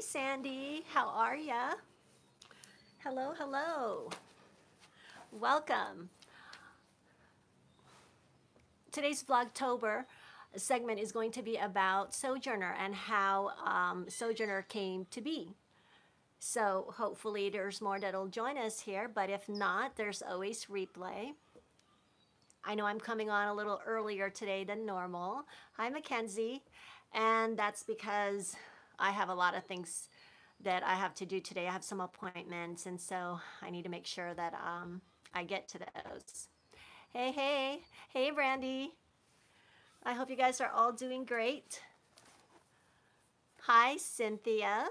Sandy, how are ya? Hello, hello. Welcome. Today's Vlogtober segment is going to be about Sojourner and how Sojourner came to be. So hopefully there's more that'll join us here, but if not, there's always replay. I know I'm coming on a little earlier today than normal. Hi, Mackenzie. And that's because I have a lot of things that I have to do today. I have some appointments, and so I need to make sure that I get to those. Hey, hey. Hey, Brandy. I hope you guys are all doing great. Hi, Cynthia.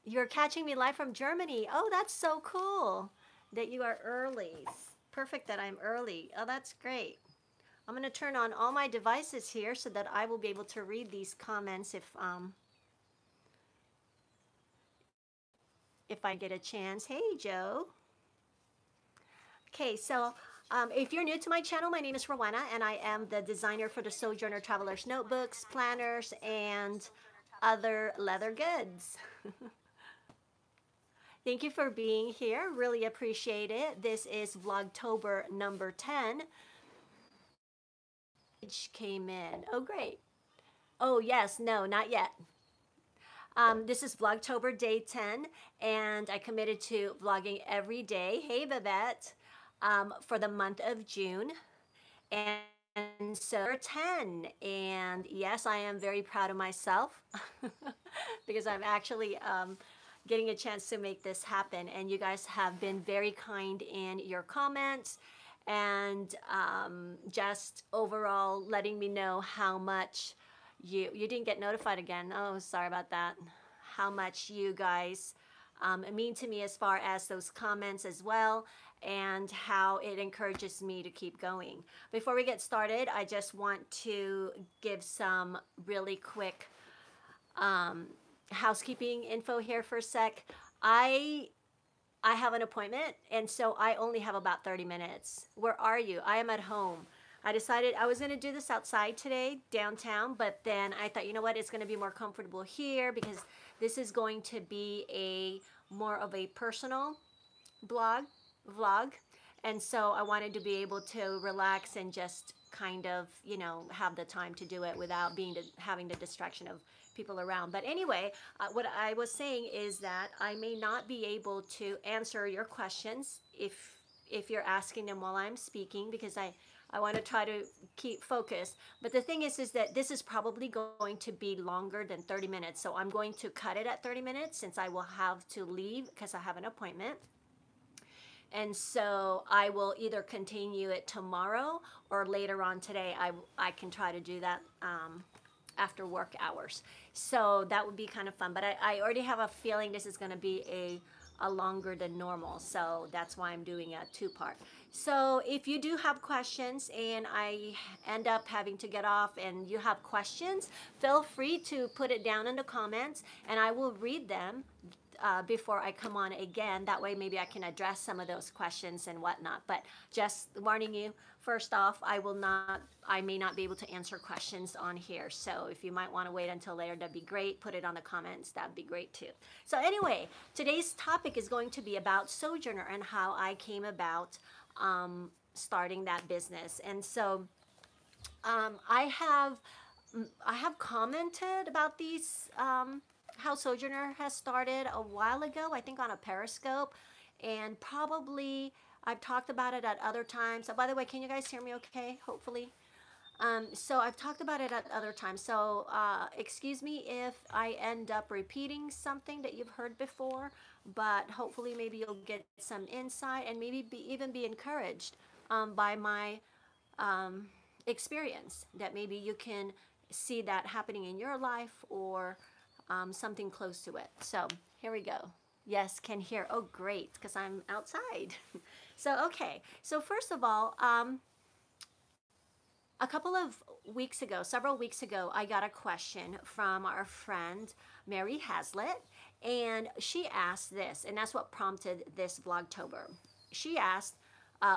You're catching me live from Germany. Oh, that's so cool that you are early. Perfect that I'm early. Oh, that's great. I'm going to turn on all my devices here so that I will be able to read these comments if I get a chance. Hey, Joe. Okay, so if you're new to my channel, my name is Rowena, and I am the designer for the Sojourner Traveler's Notebooks, planners, and other leather goods. Thank you for being here. Really appreciate it. This is Vlogtober number 10. Which came in. Oh, great. Oh, yes. No, not yet. This is Vlogtober day 10, and I committed to vlogging every day. Hey, Babette. For the month of June. And so 10. And yes, I am very proud of myself because I'm actually getting a chance to make this happen. And you guys have been very kind in your comments and just overall letting me know how much you didn't get notified again. Oh, sorry about that. How much you guys mean to me as far as those comments as well, and how it encourages me to keep going. Before we get started, I just want to give some really quick housekeeping info here for a sec. I have an appointment, and so I only have about 30 minutes. Where are you? I am at home. I decided I was going to do this outside today, downtown, but then I thought, you know what, it's going to be more comfortable here because this is going to be more of a personal vlog, and so I wanted to be able to relax and just kind of, you know, have the time to do it without having the distraction of people around. But anyway, what I was saying is that I may not be able to answer your questions if you're asking them while I'm speaking, because I want to try to keep focused. But the thing is that this is probably going to be longer than 30 minutes. So I'm going to cut it at 30 minutes since I will have to leave because I have an appointment. And so I will either continue it tomorrow or later on today. I can try to do that after work hours. So that would be kind of fun. But I already have a feeling this is going to be a longer than normal, so that's why I'm doing a two-part. So if you do have questions and I end up having to get off and you have questions, feel free to put it down in the comments and I will read them before I come on again. That way maybe I can address some of those questions and whatnot. But just warning you, first off, I may not be able to answer questions on here. So if you might want to wait until later, that'd be great. Put it on the comments. That'd be great too. So anyway, today's topic is going to be about Sojourner and how I came about starting that business. And so I have commented about these how Sojourner has started a while ago, I think on a Periscope, and probably I've talked about it at other times. So by the way, can you guys hear me okay? Hopefully. So I've talked about it at other times. So excuse me if I end up repeating something that you've heard before, but hopefully maybe you'll get some insight and maybe even be encouraged by my experience, that maybe you can see that happening in your life or something close to it. So here we go. Yes, can hear. Oh, great, because I'm outside. So, okay. So first of all, a couple of weeks ago, several weeks ago, I got a question from our friend, Mary Hazlitt, and she asked this, and that's what prompted this Vlogtober. She asked,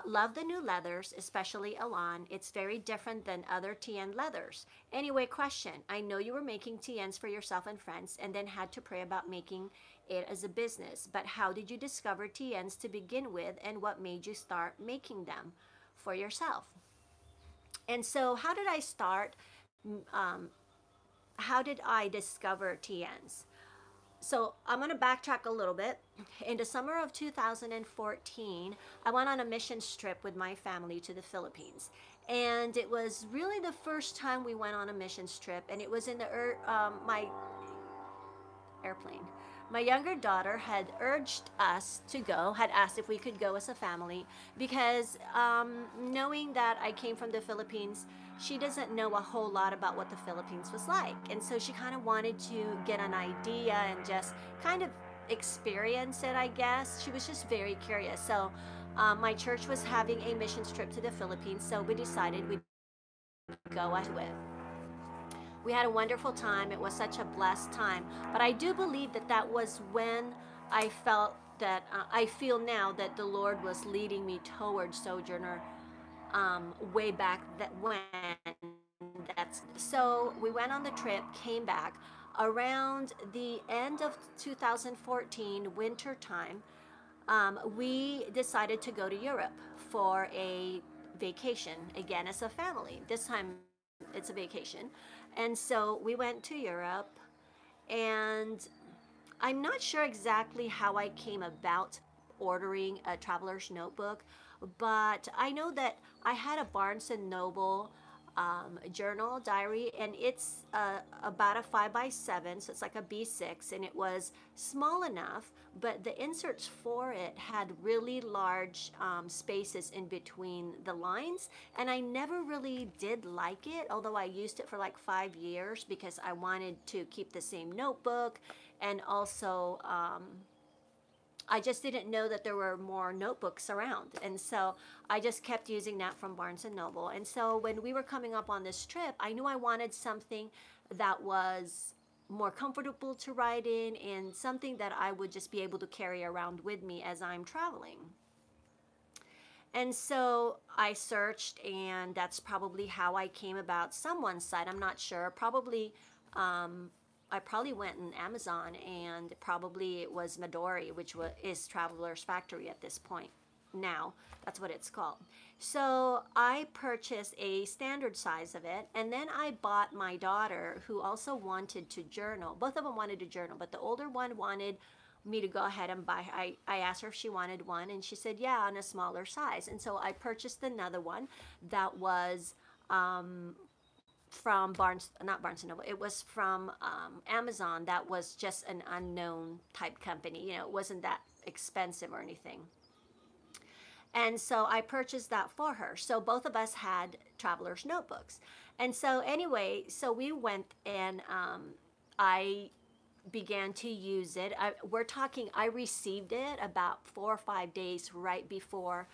Love the new leathers, especially Elan. It's very different than other TN leathers. Anyway, question. I know you were making TNs for yourself and friends and then had to pray about making it as a business. But how did you discover TNs to begin with, and what made you start making them for yourself? And so, how did I start? Um, how did I discover TNs? So I'm going to backtrack a little bit. In the summer of 2014, I went on a mission trip with my family to the Philippines. And it was really the first time we went on a missions trip, and it was in the my airplane. My younger daughter had urged us to go, had asked if we could go as a family, because knowing that I came from the Philippines, she doesn't know a whole lot about what the Philippines was like. And so she kind of wanted to get an idea and just kind of experience it, I guess. She was just very curious. So my church was having a missions trip to the Philippines, so we decided we'd go to it. We had a wonderful time. It was such a blessed time. But I do believe that that was when I felt that I feel now that the Lord was leading me towards Sojourner way back that when. That's so we went on the trip, came back around the end of 2014, winter time. We decided to go to Europe for a vacation again as a family. This time it's a vacation. And so we went to Europe, and I'm not sure exactly how I came about ordering a traveler's notebook, but I know that I had a Barnes and Noble journal diary, and it's about a 5 by 7, so it's like a B6, and it was small enough, but the inserts for it had really large spaces in between the lines, and I never really did like it, although I used it for like 5 years because I wanted to keep the same notebook, and also I just didn't know that there were more notebooks around. And so I just kept using that from Barnes and Noble. And so when we were coming up on this trip, I knew I wanted something that was more comfortable to ride in and something that I would just be able to carry around with me as I'm traveling. And so I searched, and that's probably how I came about someone's site. I'm not sure. Probably I probably went in Amazon, and probably it was Midori, which is Traveler's Factory at this point. Now, that's what it's called. So I purchased a standard size of it, and then I bought my daughter, who also wanted to journal. Both of them wanted to journal, but the older one wanted me to go ahead and buy. I asked her if she wanted one, and she said, yeah, on a smaller size. And so I purchased another one that was from not Barnes and Noble. It was from Amazon. That was just an unknown type company. You know, it wasn't that expensive or anything. And so I purchased that for her. So both of us had traveler's notebooks. And so anyway, so we went, and I began to use it. I received it about 4 or 5 days right before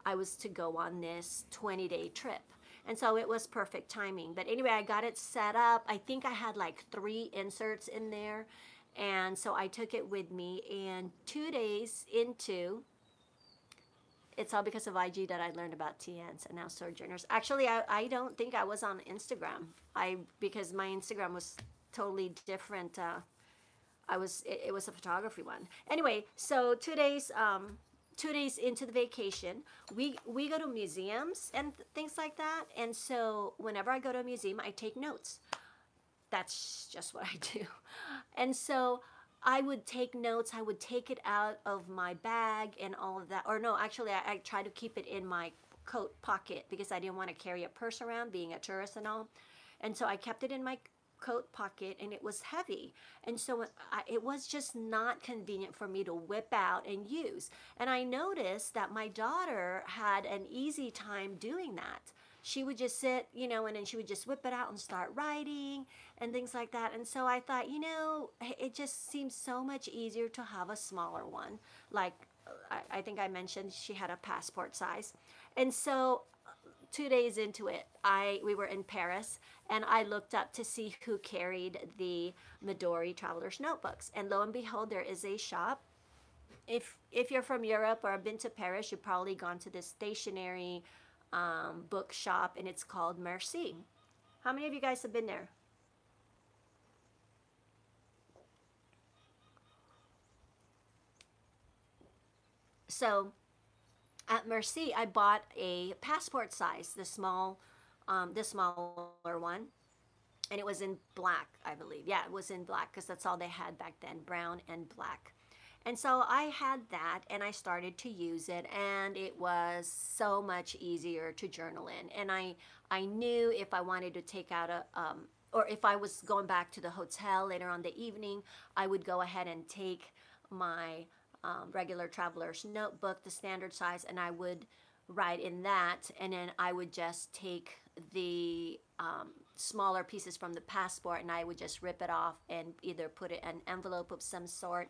I was to go on this 20-day trip. And so it was perfect timing. But anyway, I got it set up. I think I had like 3 inserts in there. And so I took it with me. And 2 days into, it's all because of IG that I learned about TNs and now Sojourners. Actually, I don't think I was on Instagram. Because my Instagram was totally different. It was a photography one. Anyway, so 2 days 2 days into the vacation, we go to museums and things like that. And so whenever I go to a museum, I take notes. That's just what I do. And so I would take notes. I would take it out of my bag and all of that. Or no, actually, I try to keep it in my coat pocket because I didn't want to carry a purse around, being a tourist and all. And so I kept it in my coat pocket, and it was heavy, and so it was just not convenient for me to whip out and use. And I noticed that my daughter had an easy time doing that. She would just sit, you know, and then she would just whip it out and start writing and things like that. And so I thought, you know, it just seems so much easier to have a smaller one. Like I think I mentioned she had a passport size. And so 2 days into it, we were in Paris, and I looked up to see who carried the Midori Traveler's Notebooks. And lo and behold, there is a shop if you're from Europe or have been to Paris, you've probably gone to this stationery bookshop, and it's called Merci. How many of you guys have been there? So at Merci, I bought a passport size, the smaller one, and it was in black, I believe. Yeah, it was in black because that's all they had back then, brown and black. And so I had that and I started to use it, and it was so much easier to journal in. And I knew if I wanted to take out or if I was going back to the hotel later on the evening, I would go ahead and take my regular traveler's notebook, the standard size, and I would write in that, and then I would just take the smaller pieces from the passport and I would just rip it off and either put it in an envelope of some sort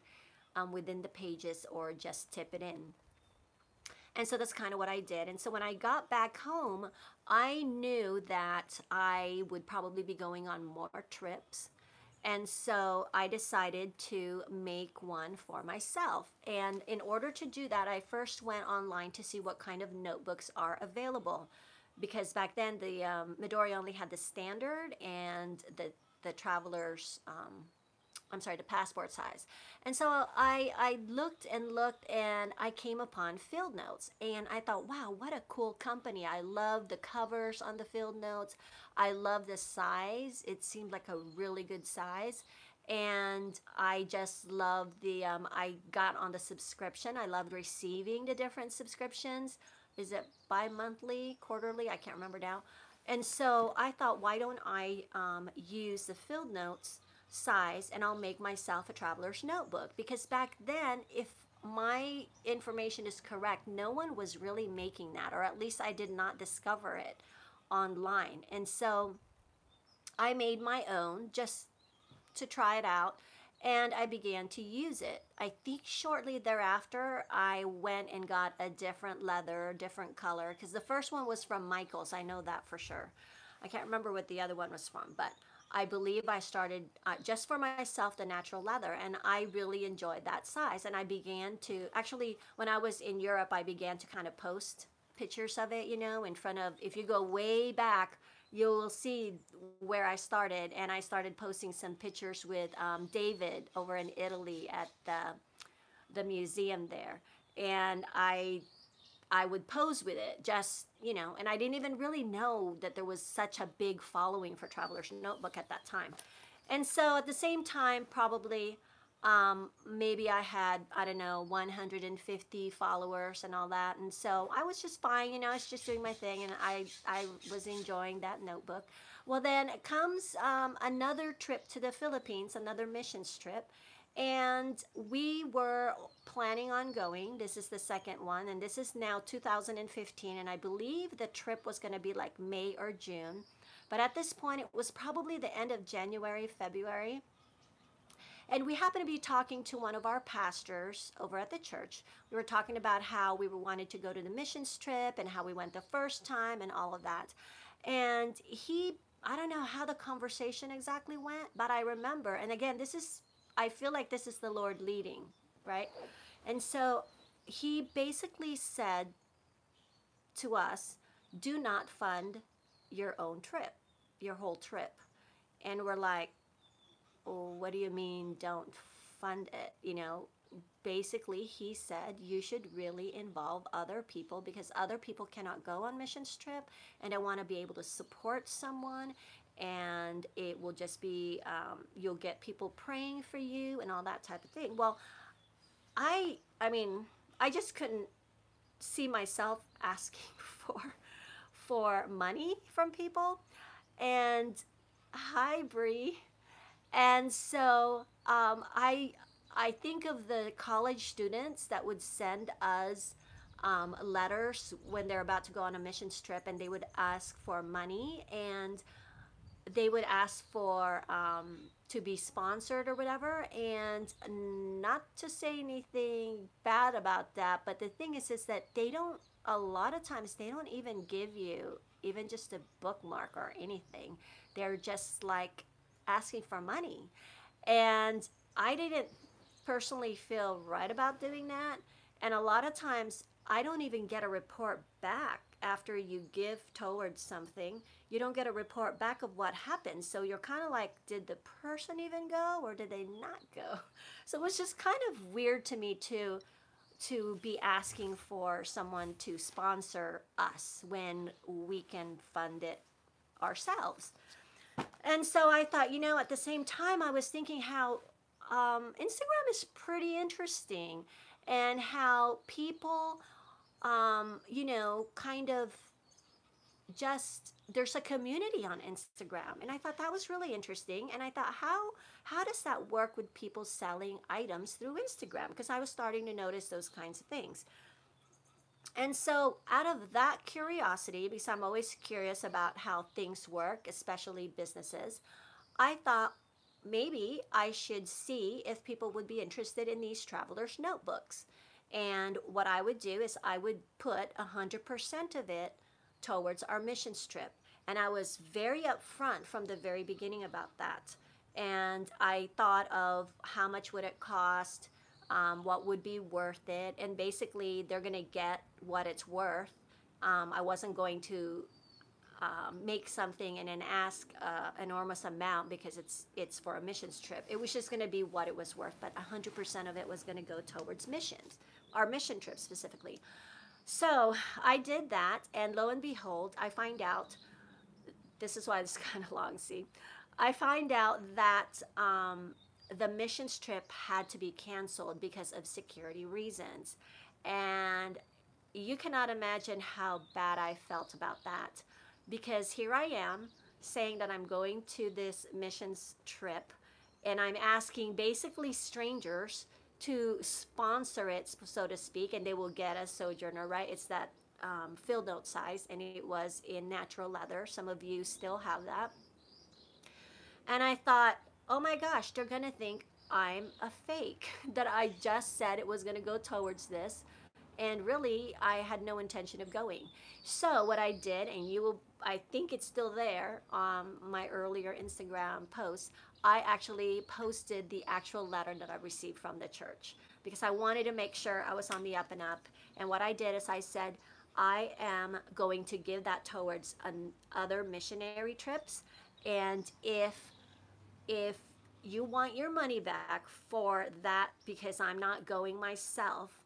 within the pages or just tip it in. And so that's kind of what I did. And so when I got back home, I knew that I would probably be going on more trips. And so I decided to make one for myself. And in order to do that, I first went online to see what kind of notebooks are available. Because back then, the Midori only had the standard and the traveler's, I'm sorry, the passport size. And so I looked and looked and I came upon Field Notes. And I thought, wow, what a cool company. I love the covers on the Field Notes. I love the size. It seemed like a really good size. And I just loved I got on the subscription. I loved receiving the different subscriptions. Is it bi-monthly, quarterly? I can't remember now. And so I thought, why don't I use the Field Notes size and I'll make myself a traveler's notebook? Because back then, if my information is correct, no one was really making that, or at least I did not discover it online. And so I made my own just to try it out, and I began to use it. I think shortly thereafter I went and got a different leather, different color, because the first one was from Michaels. I know that for sure. I can't remember what the other one was from, but I believe I started just for myself the natural leather, and I really enjoyed that size. And I began to, actually, when I was in Europe, I began to kind of post pictures of it, in front of, if you go way back, you'll see where I started. And I started posting some pictures with David over in Italy at the museum there. And I would pose with it, just, and I didn't even really know that there was such a big following for Traveler's Notebook at that time. And so at the same time, probably maybe I had, I don't know, 150 followers and all that. And so I was just fine, I was just doing my thing, and I was enjoying that notebook. Well, then comes another trip to the Philippines, another missions trip. And we were planning on going. This is the second one, and this is now 2015, and I believe the trip was going to be like May or June. But at this point, it was probably the end of January, February. And we happened to be talking to one of our pastors over at the church. We were talking about how we wanted to go to the missions trip and how we went the first time and all of that. And I don't know how the conversation exactly went, but I remember, and again, I feel like this is the Lord leading, right? And so he basically said to us, do not fund your own trip, your whole trip. And we're like, oh, what do you mean don't fund it? Basically he said you should really involve other people, because other people cannot go on missions trip, and I want to be able to support someone, and it will just be you'll get people praying for you and all that type of thing. Well, I mean, I just couldn't see myself asking for money from people. And hi, Bree. And so I think of the college students that would send us letters when they're about to go on a missions trip, and they would ask for money, and they would ask for to be sponsored or whatever. And not to say anything bad about that, but the thing is that a lot of times they don't even give you even just a bookmark or anything. They're just like asking for money. And I didn't personally feel right about doing that. And a lot of times, I don't even get a report back after you give towards something. You don't get a report back of what happened. So you're kind of like, did the person even go or did they not go? So it was just kind of weird to me too, to be asking for someone to sponsor us when we can fund it ourselves. And so I thought, at the same time, I was thinking how Instagram is pretty interesting, and how people, kind of just, there's a community on Instagram, and I thought that was really interesting. And I thought, how does that work with people selling items through Instagram? Because I was starting to notice those kinds of things. And so, out of that curiosity, because I'm always curious about how things work, especially businesses, I thought maybe I should see if people would be interested in these traveler's notebooks. And what I would do is I would put 100% of it towards our missions trip. And I was very upfront from the very beginning about that. And I thought of how much would it cost, what would be worth it, and basically they're going to get what it's worth. I wasn't going to make something and then ask enormous amount because it's for a missions trip. It was just going to be what it was worth, but 100% of it was going to go towards missions, our mission trip specifically. So I did that, and lo and behold, I find out, this is why it's kind of long, see, I find out that the missions trip had to be canceled because of security reasons. And you cannot imagine how bad I felt about that, because here I am saying that I'm going to this missions trip, and I'm asking basically strangers to sponsor it, so to speak, and they will get a Sojourner, right? It's that field note size, and it was in natural leather. Some of you still have that. And I thought, oh my gosh, they're going to think I'm a fake, that I just said it was going to go towards this. And really, I had no intention of going. So what I did, and I think it's still there on my earlier Instagram posts, I actually posted the actual letter that I received from the church, because I wanted to make sure I was on the up and up. And what I did is I said, I am going to give that towards other missionary trips. And if you want your money back for that, because I'm not going myself,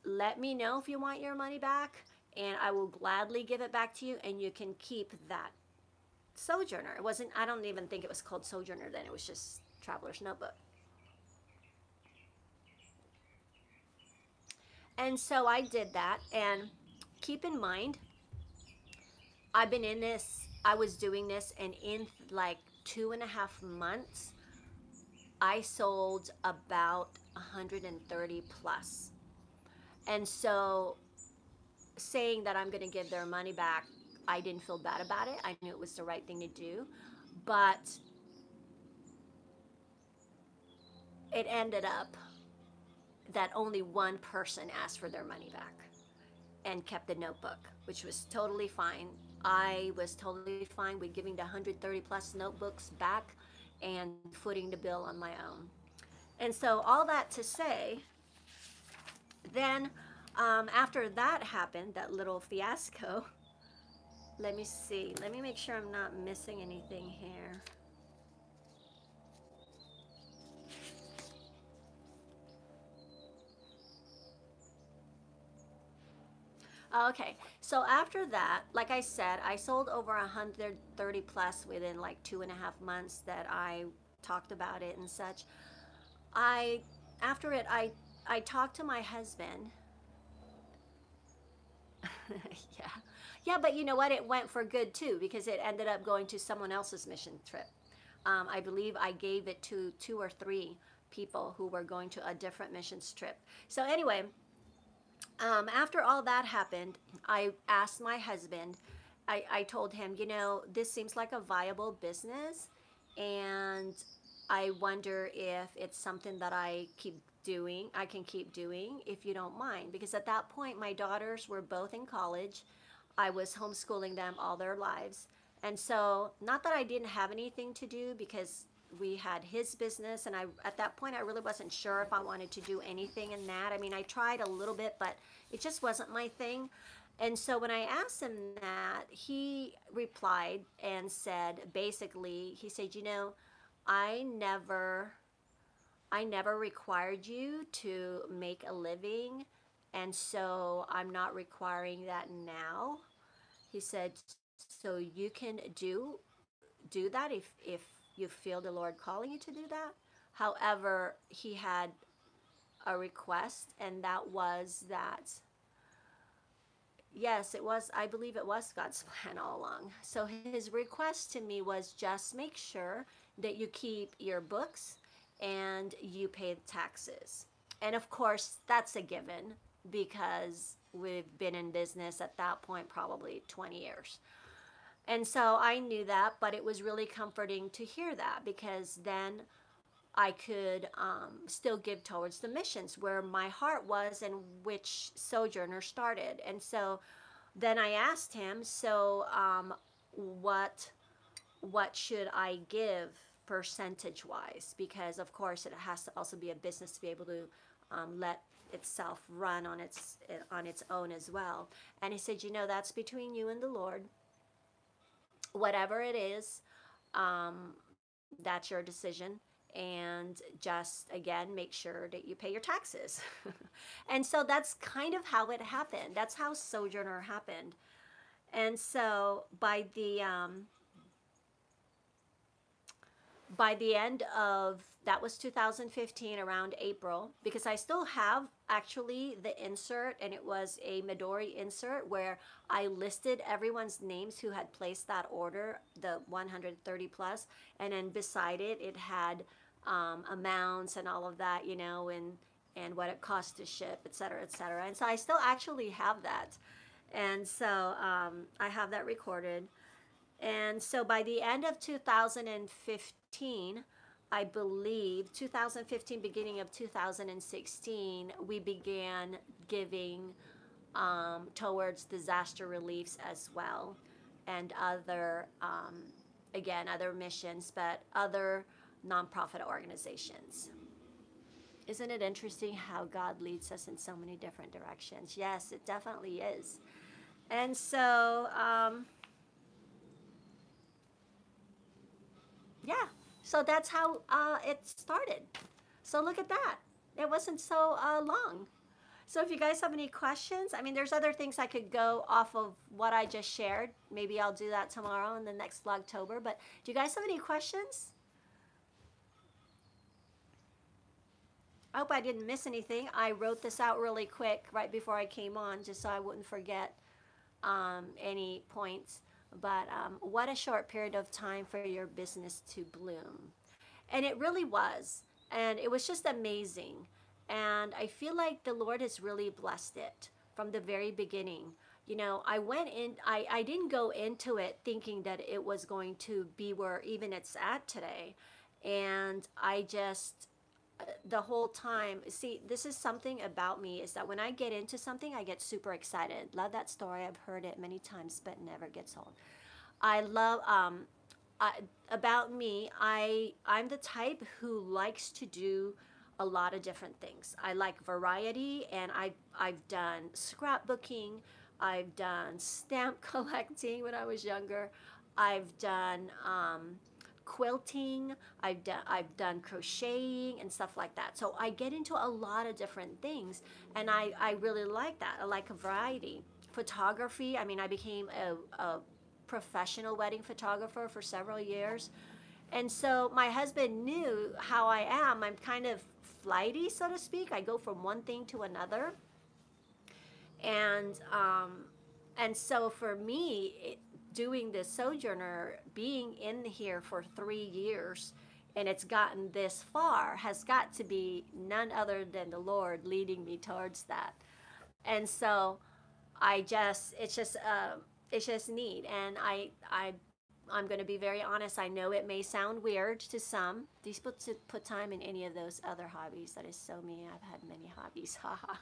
let me know if you want your money back, and I will gladly give it back to you, and you can keep that Sojourner. It wasn't, I don't even think it was called Sojourner then, it was just Traveler's Notebook. And so I did that, and keep in mind, I was doing this, and in like 2.5 months, I sold about 130 plus. And so saying that I'm going to give their money back, I didn't feel bad about it. I knew it was the right thing to do. But it ended up that only one person asked for their money back and kept the notebook, which was totally fine. I was totally fine with giving the 130 plus notebooks back and footing the bill on my own. And so all that to say, then after that happened, that little fiasco, let me see. Let me make sure I'm not missing anything here. Okay, so after that, like I said, I sold over 130 plus within like 2.5 months that I talked about it and such. After it, I talked to my husband. Yeah. Yeah, but you know what? It went for good too, because it ended up going to someone else's mission trip. I believe I gave it to 2 or 3 people who were going to a different missions trip. So anyway, after all that happened, I asked my husband, I told him, this seems like a viable business, and I wonder if it's something that I can keep doing if you don't mind. Because at that point, my daughters were both in college. I was homeschooling them all their lives. And so, not that I didn't have anything to do, because we had his business, and I at that point I really wasn't sure if I wanted to do anything in that. I mean, I tried a little bit, but it just wasn't my thing. And so when I asked him that, he replied and said, basically, he said, I never I never required you to make a living, and so I'm not requiring that now. He said, so you can do that if you feel the Lord calling you to do that. However, he had a request, and that was that, yes, it was, I believe it was God's plan all along. So his request to me was just make sure that you keep your books and you pay the taxes. And of course, that's a given because we've been in business at that point probably 20 years. And so I knew that, but it was really comforting to hear that, because then I could still give towards the missions where my heart was and which Sojourner started. And so then I asked him, so what should I give percentage wise? Because of course it has to also be a business to be able to let itself run on its own as well. And he said, that's between you and the Lord. Whatever it is, that's your decision. And just again, make sure that you pay your taxes. And so that's kind of how it happened. That's how Sojourner happened. And so by the end of that was 2015, around April, because I still have actually the insert, and it was a Midori insert where I listed everyone's names who had placed that order, the 130 plus, and then beside it, it had amounts and all of that, and what it cost to ship, et cetera, et cetera. And so I still actually have that. And so I have that recorded. And so by the end of 2015, I believe, 2015, beginning of 2016, we began giving towards disaster reliefs as well, and other, again, other missions, but other nonprofit organizations. Isn't it interesting how God leads us in so many different directions? Yes, it definitely is. And so, yeah, so that's how it started. So look at that. It wasn't so long. So if you guys have any questions, I mean, there's other things I could go off of what I just shared. Maybe I'll do that tomorrow in the next Vlogtober. But do you guys have any questions? I hope I didn't miss anything. I wrote this out really quick right before I came on, just so I wouldn't forget any points. But what a short period of time for your business to bloom. And it really was. And it was just amazing. And I feel like the Lord has really blessed it from the very beginning. I went in, I didn't go into it thinking that it was going to be where even it's at today. And I just, the whole time, see, this is something about me, is that when I get into something, I get super excited. Love that story. I've heard it many times, but never gets old. I love, about me, I'm the type who likes to do a lot of different things. I like variety, and I've done scrapbooking, I've done stamp collecting when I was younger, I've done quilting, I've done crocheting and stuff like that. So I get into a lot of different things, and I really like that. I like a variety. Photography, I mean, I became a professional wedding photographer for several years. And so my husband knew how I am. I'm kind of flighty, so to speak. I go from one thing to another. And so for me, doing this Sojourner, being in here for 3 years, and it's gotten this far, has got to be none other than the Lord leading me towards that. And so it's just neat. And I'm going to be very honest. I know it may sound weird to some. These put time in any of those other hobbies. That is so me. I've had many hobbies. Haha.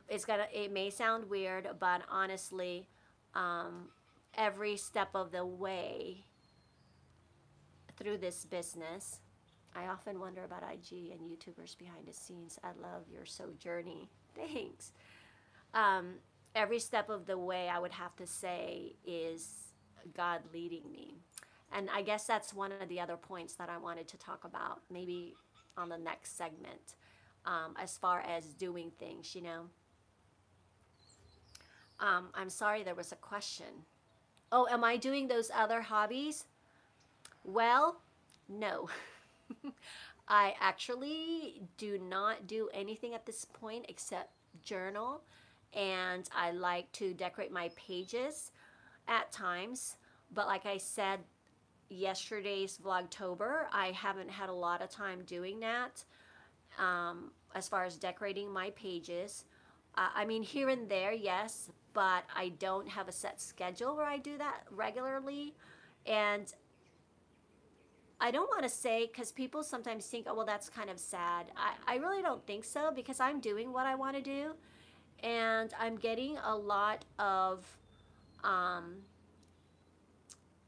It may sound weird, but honestly, every step of the way, through this business. I often wonder about IG and YouTubers behind the scenes. I love your Sojourner. Thanks. Um, every step of the way, I would have to say, is God leading me. And I guess that's one of the other points that I wanted to talk about, maybe on the next segment, as far as doing things, you know. I'm sorry, there was a question. Oh, am I doing those other hobbies? Well, no. I actually do not do anything at this point except journal, and I like to decorate my pages at times. But like I said, yesterday's Vlogtober, I haven't had a lot of time doing that, as far as decorating my pages. I mean, here and there, yes, but I don't have a set schedule where I do that regularly. And I don't want to say, because people sometimes think, oh, well, that's kind of sad. I really don't think so, because I'm doing what I want to do, and I'm getting a lot of, um,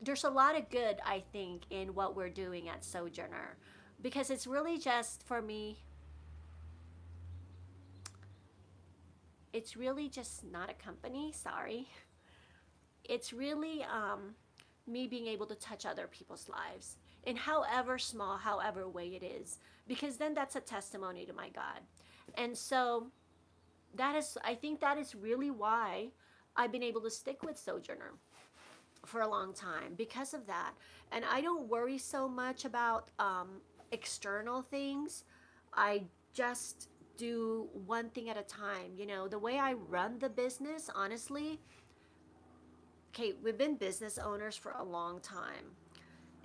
there's a lot of good, I think, in what we're doing at Sojourner, because it's really just, for me, it's really just not a company, sorry. It's really me being able to touch other people's lives in however small, however way it is, because then that's a testimony to my God. And so that is, I think that is really why I've been able to stick with Sojourner for a long time, because of that. And I don't worry so much about external things. I just do one thing at a time. You know, the way I run the business, honestly, okay, we've been business owners for a long time,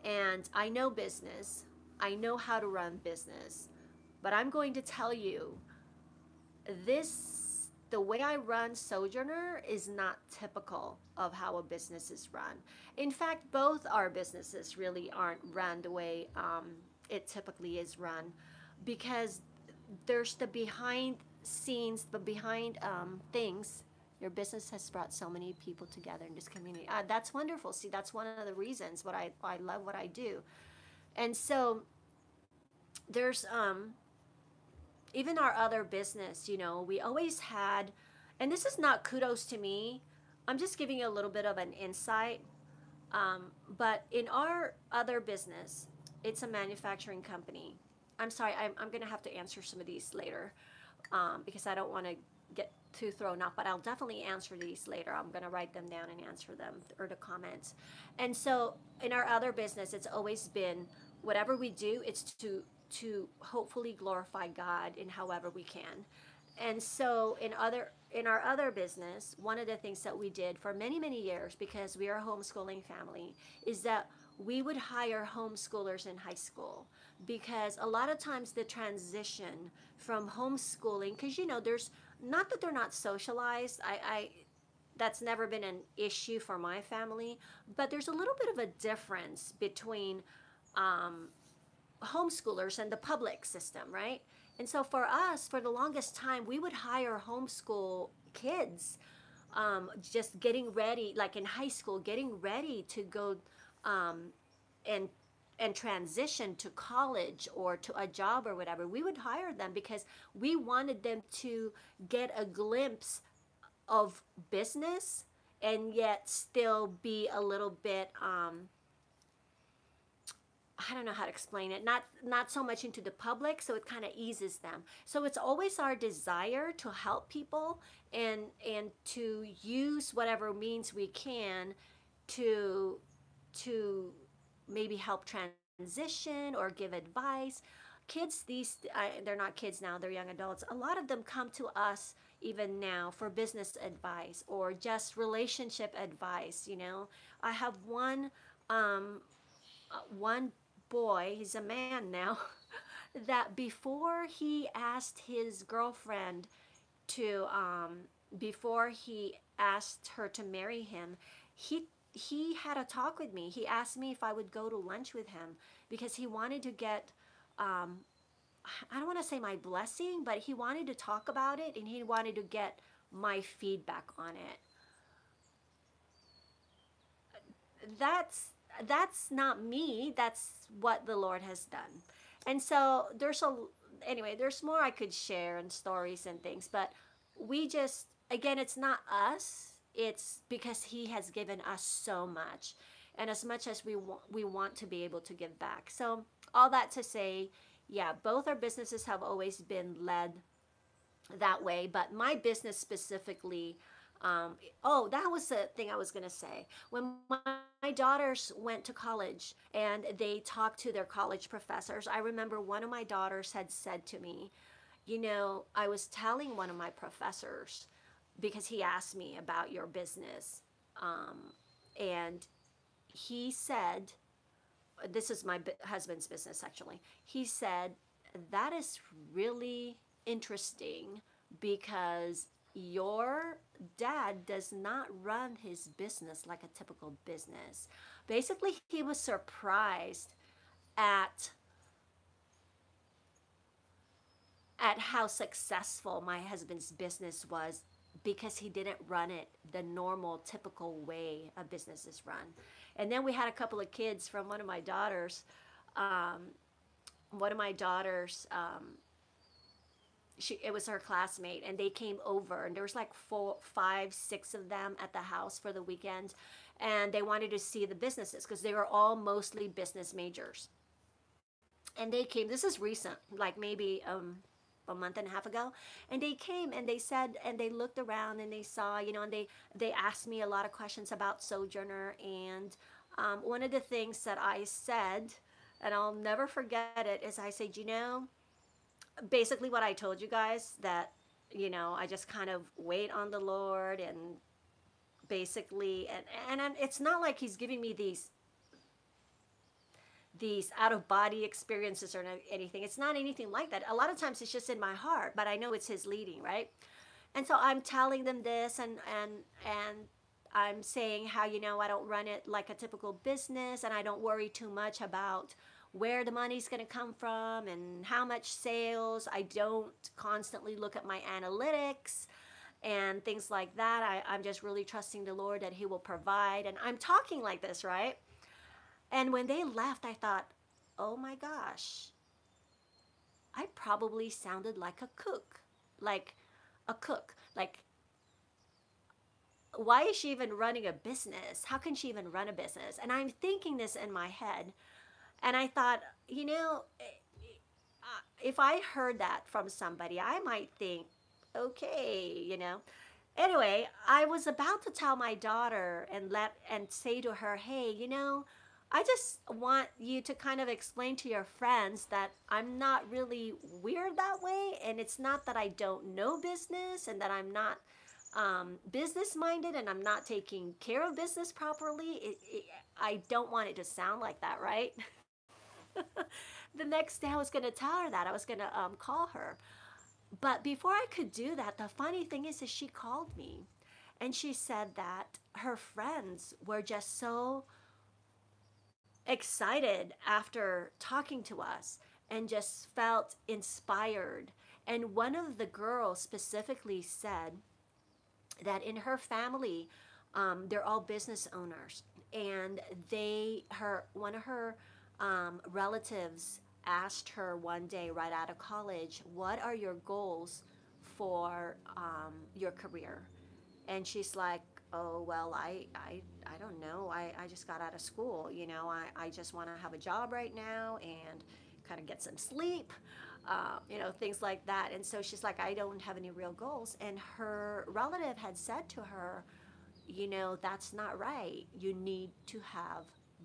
and I know business. I know how to run business. But I'm going to tell you, the way I run Sojourner is not typical of how a business is run. In fact, both our businesses really aren't run the way it typically is run, because there's the behind scenes, the behind things. Your business has brought so many people together in this community. That's wonderful. See, that's one of the reasons what I love what I do. And so there's even our other business, you know, we always had, and this is not kudos to me, I'm just giving you a little bit of an insight. But in our other business, it's a manufacturing company. I'm sorry, I'm going to have to answer some of these later, because I don't want to get too thrown off, but I'll definitely answer these later. I'm going to write them down and answer them, or the comments. And so in our other business, it's always been, whatever we do, it's to hopefully glorify God in however we can. And so in our other business, one of the things that we did for many years, because we are a homeschooling family, is that we would hire homeschoolers in high school, because a lot of times the transition from homeschooling, because you know, there's not that they're not socialized, I that's never been an issue for my family, but there's a little bit of a difference between homeschoolers and the public system, right? And so for us, for the longest time, we would hire homeschool kids, just getting ready, like in high school, getting ready to go and transition to college or to a job or whatever. We would hire them because we wanted them to get a glimpse of business and yet still be a little bit I don't know how to explain it, not so much into the public, so it kind of eases them. So it's always our desire to help people and to use whatever means we can to maybe help transition or give advice. Kids, they're not kids now, they're young adults. A lot of them come to us even now for business advice or just relationship advice, you know. I have one boy, he's a man now, that before he asked his girlfriend to, before he asked her to marry him, he had a talk with me. He asked me if I would go to lunch with him because he wanted to get, I don't want to say my blessing, but he wanted to talk about it and he wanted to get my feedback on it. That's that's not me. That's what the Lord has done. And so anyway, there's more I could share and stories and things, but we just, again, it's not us. It's because He has given us so much. And as much as we want to be able to give back. So, all that to say, yeah, both our businesses have always been led that way, but my business specifically, oh, that was the thing I was going to say. When my daughters went to college and they talked to their college professors, I remember one of my daughters had said to me, I was telling one of my professors, because he asked me about your business, and he said, this is my husband's business actually. He said, that is really interesting because your dad does not run his business like a typical business. Basically, he was surprised at how successful my husband's business was because he didn't run it the normal typical way a business is run. And then we had a couple of kids from one of my daughters. um, one of my daughters, it was her classmate, and they came over, and there was like 4, 5, 6 of them at the house for the weekend, and they wanted to see the businesses because they were all mostly business majors. And they came. This is recent, like maybe a month and a half ago, and they came and they said, and they looked around and they saw, and they asked me a lot of questions about Sojourner. And one of the things that I said, and I'll never forget it, is I said, basically what I told you guys, that I just kind of wait on the Lord, and basically, and it's not like He's giving me these out of body experiences or anything. It's not anything like that. A lot of times it's just in my heart, but I know it's His leading, right? And so I'm telling them this, and I'm saying how, I don't run it like a typical business, and I don't worry too much about where the money's going to come from and how much sales. I don't constantly look at my analytics and things like that. I'm just really trusting the Lord that He will provide. And I'm talking like this, right? And when they left, I thought, oh my gosh, I probably sounded like a cook. Like a cook. Like, why is she even running a business? How can she even run a business? And I'm thinking this in my head. And I thought, if I heard that from somebody, I might think, okay. Anyway, I was about to tell my daughter and say to her, hey, I just want you to kind of explain to your friends that I'm not really weird that way, and it's not that I don't know business and that I'm not business minded and I'm not taking care of business properly. I don't want it to sound like that, right? The next day I was going to tell her that. I was going to call her. But before I could do that, the funny thing is she called me, and she said that her friends were just so excited after talking to us and just felt inspired. And one of the girls specifically said that in her family, they're all business owners, and one of her relatives asked her one day right out of college, what are your goals for your career? And she's like, oh, well, I don't know. I just got out of school. I just want to have a job right now and kind of get some sleep, things like that. And so she's like, I don't have any real goals. And her relative had said to her, that's not right. You need to have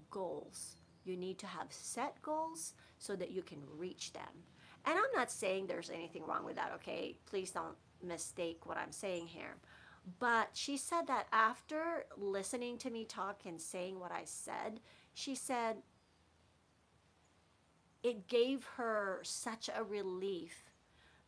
goals. You need to have set goals so that you can reach them. And I'm not saying there's anything wrong with that, okay? Please don't mistake what I'm saying here. But she said that after listening to me talk and saying what I said, she said it gave her such a relief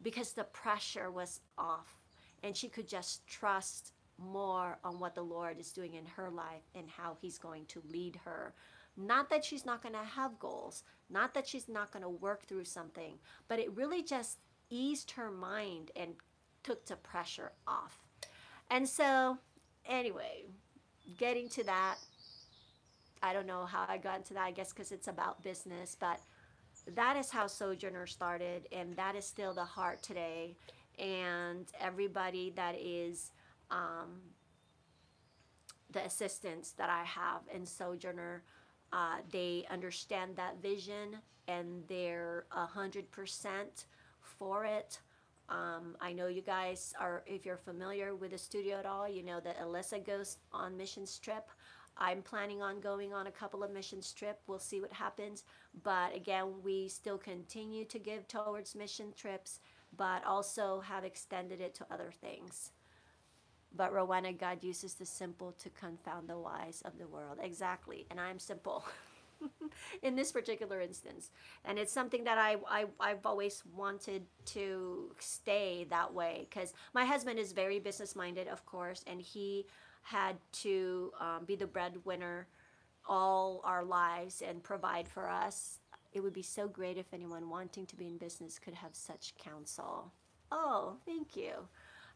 because the pressure was off, and she could just trust more on what the Lord is doing in her life and how He's going to lead her. Not that she's not going to have goals, not that she's not going to work through something, but it really just eased her mind and took the pressure off. And so, anyway, getting to that, I don't know how I got into that. I guess because it's about business, but that is how Sojourner started, and that is still the heart today. And everybody that is the assistants that I have in Sojourner, they understand that vision and they're 100% for it. I know you guys are, if you're familiar with the studio at all, you know that Alyssa goes on missions trip. I'm planning on going on a couple of missions trip. We'll see what happens. But again, we still continue to give towards mission trips, but also have extended it to other things. But Rowena, God uses the simple to confound the wise of the world. Exactly. And I'm simple in this particular instance. And it's something that I've always wanted to stay that way, because my husband is very business minded, of course, and he had to be the breadwinner all our lives and provide for us. It would be so great if anyone wanting to be in business could have such counsel. Oh, thank you.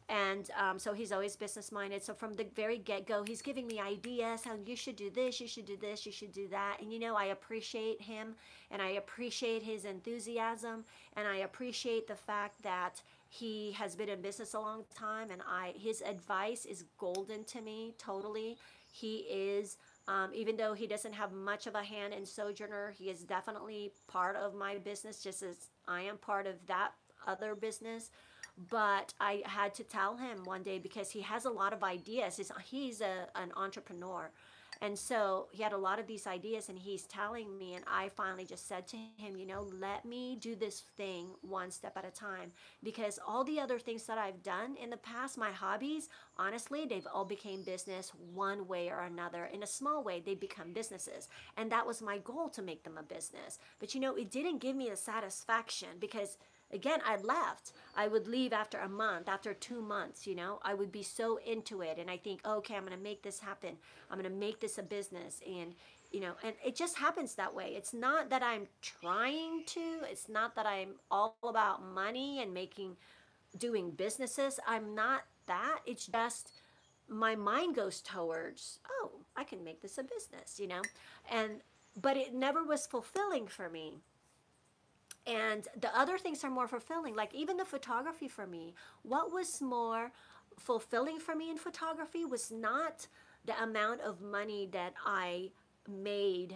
And so he's always business minded. So from the very get go, he's giving me ideas how you should do this, you should do this, you should do that. And you know, I appreciate him and I appreciate his enthusiasm and I appreciate the fact that he has been in business a long time and his advice is golden to me totally. He is even though he doesn't have much of a hand in Sojourner, he is definitely part of my business, just as I am part of that other business. But I had to tell him one day because he has a lot of ideas. He's an entrepreneur. And so he had a lot of these ideas and he's telling me, and I finally just said to him, you know, let me do this thing one step at a time, because all the other things that I've done in the past, my hobbies, honestly, they've all became business one way or another. In a small way, they become businesses. And that was my goal, to make them a business. But you know, it didn't give me the satisfaction because again, I left. I would leave after a month, after 2 months, you know. I would be so into it and I think, okay, I'm going to make this happen. I'm going to make this a business. And, you know, and it just happens that way. It's not that I'm trying to, it's not that I'm all about money and doing businesses. I'm not that. It's just my mind goes towards, oh, I can make this a business, you know. But it never was fulfilling for me. And the other things are more fulfilling, like even the photography for me. What was more fulfilling for me in photography was not the amount of money that I made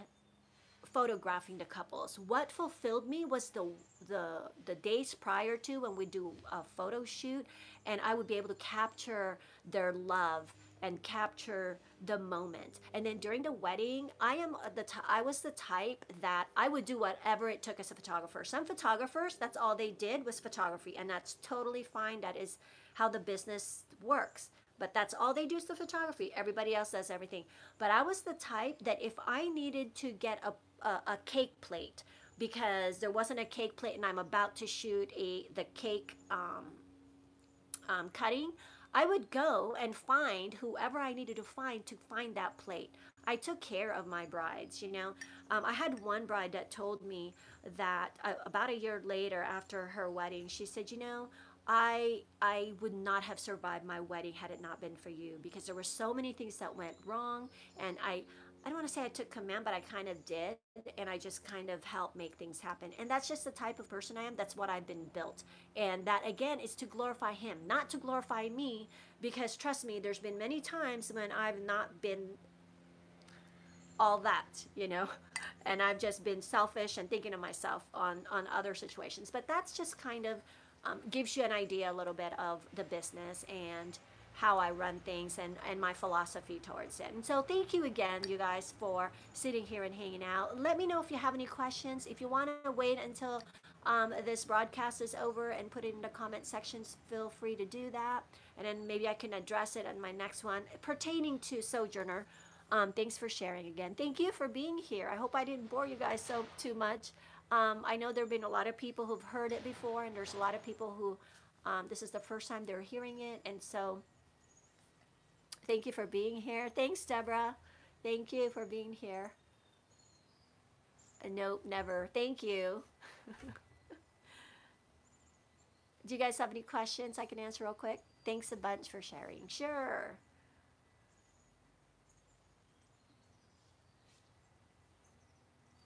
photographing the couples. What fulfilled me was the days prior to, when we do a photo shoot and I would be able to capture their love and capture the moment. And then during the wedding, I was the type that I would do whatever it took as a photographer. Some photographers, that's all they did was photography, and that's totally fine. That is how the business works. But that's all they do is the photography. Everybody else does everything. But I was the type that if I needed to get a cake plate because there wasn't a cake plate and I'm about to shoot the cake cutting, I would go and find whoever I needed to find that plate. I took care of my brides, you know. I had one bride that told me that about a year later after her wedding, she said, you know, I would not have survived my wedding had it not been for you, because there were so many things that went wrong, and I don't want to say I took command, but I kind of did, and I just kind of helped make things happen. And that's just the type of person I am. That's what I've been built. And that, again, is to glorify him, not to glorify me, because trust me, there's been many times when I've not been all that, you know, and I've just been selfish and thinking of myself on other situations. But that's just kind of gives you an idea a little bit of the business and how I run things and my philosophy towards it. And so thank you again, you guys, for sitting here and hanging out. Let me know if you have any questions. If you want to wait until this broadcast is over and put it in the comment sections, feel free to do that. And then maybe I can address it in my next one pertaining to Sojourner. Thanks for sharing again. Thank you for being here. I hope I didn't bore you guys too much. I know there have been a lot of people who've heard it before, and there's a lot of people who this is the first time they're hearing it. And so thank you for being here. Thanks, Deborah. Thank you for being here. Nope, never. Thank you. Do you guys have any questions I can answer real quick? Thanks a bunch for sharing. Sure.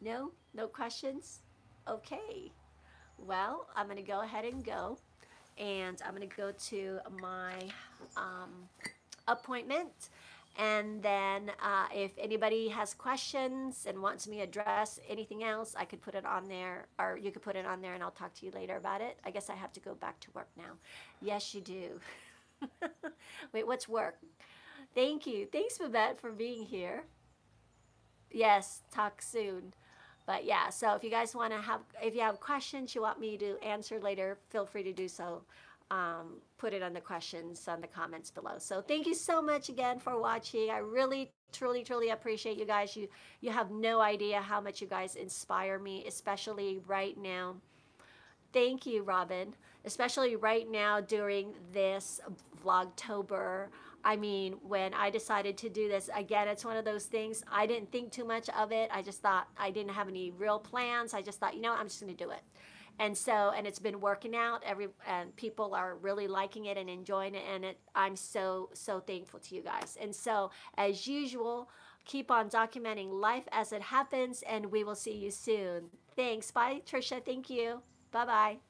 No? No questions? Okay. Well, I'm going to go ahead and go. And I'm going to go to my um, appointment. And then if anybody has questions and wants me to address anything else, I could put it on there, or you could put it on there and I'll talk to you later about it. I guess I have to go back to work now. Yes, you do. Wait, what's work? Thank you. Thanks, Babette, for being here. Yes, talk soon. But yeah, so if you guys want to have, if you have questions you want me to answer later, feel free to do so. Put it on the questions on the comments below. So thank you so much again for watching. I really, truly, truly appreciate you guys. You have no idea how much you guys inspire me, especially right now. Thank you, Robin. Especially right now during this Vlogtober. I mean, when I decided to do this, again, it's one of those things, I didn't think too much of it. I just thought I didn't have any real plans. I just thought, you know what, I'm just going to do it. And so, and it's been working out. And people are really liking it and enjoying it. And I'm so, so thankful to you guys. And so, as usual, keep on documenting life as it happens. And we will see you soon. Thanks. Bye, Trisha. Thank you. Bye bye.